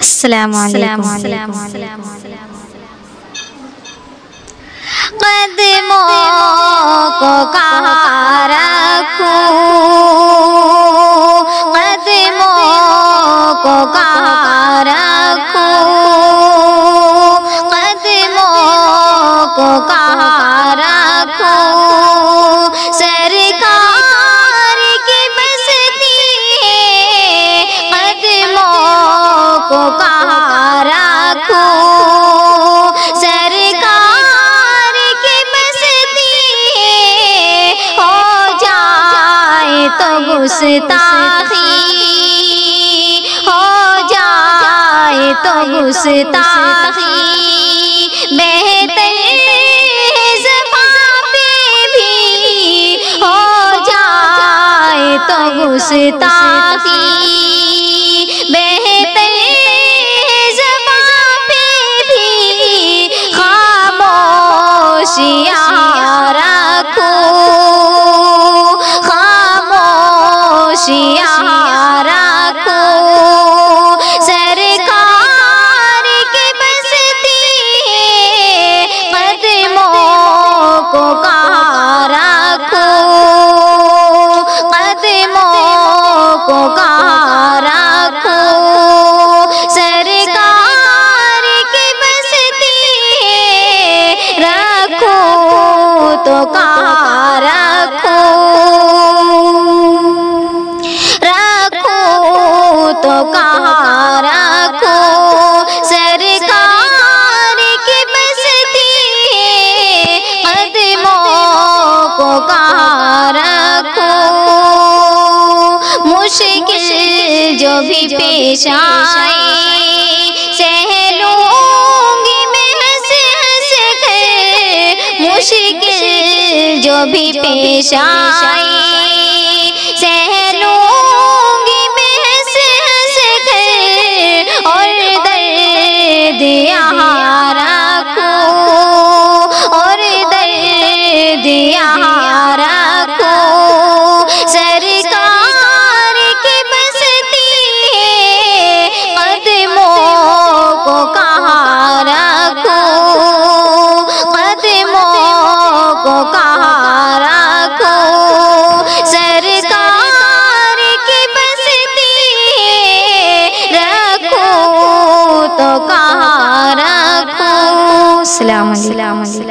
अस्सलामु अलैकुम। कदमों को कहाँ रखूं, कदमों को कहाँ रखूं, कदमों को कहाँ रखूं। सरकार की बस्ती है, कदमों को कहाँ रखूं। सरकार की बस्ती है, हो जाए तो गुस्ताखी, हो जाए तो गुस्ताखी। बेहतर ज़बान पे भी हो जाए तो गुस्ताखी। बेहतर ज़बान पे भी खामोशियाँ रखूं, खामोशियाँ रखूं। सरकार की बस्ती है, कदमों को कहाँ रखूं, कदमों को कहाँ रखूं। सरकार की बस्ती है, रखूं तो कहाँ रखूं, रखूं तो कहाँ रखूं। सरकार की बस्ती है, कदमों को कहाँ रखूं। मुश्किल जो भी पेश आए, सह लूंगी मैं हंस हंस कर। मुश्किल जो भी पेश आए, सह लूंगी मैं हंस हंस कर। और दर्द यहाँ रखूं, और दर्द यहाँ रखूं। सरकार की बस्ती है, कदमों को कहाँ रखूं, कदमों को कहाँ रखूं। सरकार की बस्ती है, रखूं तो कहाँ रखूं। अस्सलाम वालेकुम।